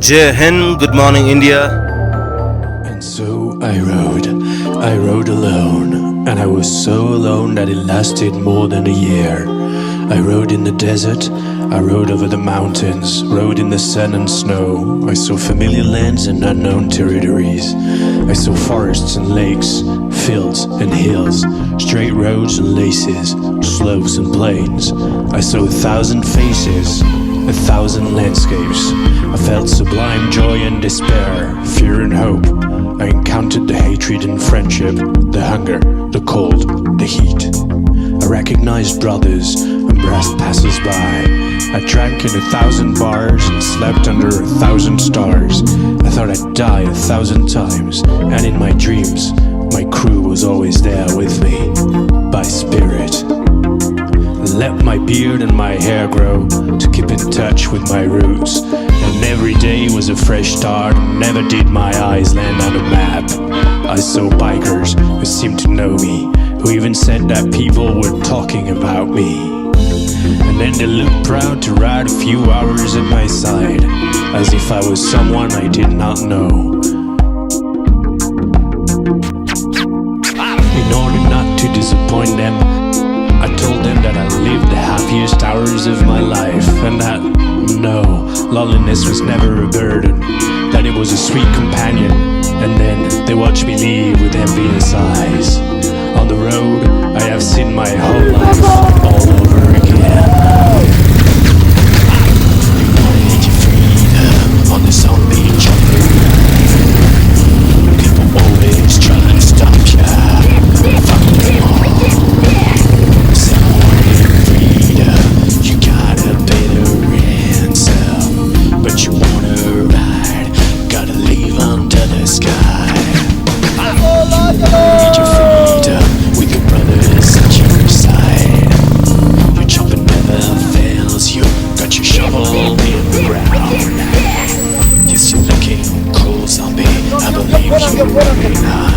Jai Hind, good morning India. And so I rode alone, and I was so alone that it lasted more than a year. I rode in the desert, I rode over the mountains, rode in the sun and snow. I saw familiar lands and unknown territories. I saw forests and lakes, fields and hills, straight roads and laces, slopes and plains. I saw 1,000 faces, 1,000 landscapes. I felt sublime joy and despair, fear and hope. I encountered the hatred and friendship, the hunger, the cold, the heat. I recognized brothers and brass passers-by. I drank in 1,000 bars and slept under 1,000 stars. I thought I'd die 1,000 times, and in my dreams, my crew was always there with me, by spirit. Let my beard and my hair grow to keep in touch with my roots. And every day was a fresh start, and never did my eyes land on a map. I saw bikers who seemed to know me, who even said that people were talking about me. And then they looked proud to ride a few hours at my side, as if I was someone I did not know. In order not to disappoint them, I told them that I lived the happiest hours of my life, and that, no, loneliness was never a burden, that it was a sweet companion. And then they watched me leave with envious eyes. On the road, I have seen my whole life all over again. You wanted your freedom on this own beach of the road. People always try to stop ya. Fuck them all. You gotta pay the ransom, but you wanna ride, gotta leave under the sky. You need your freedom with your brothers at your side. Your chopping never fails, you got your shovel in the ground. Yes, you're looking cool, zombie, I believe you may not.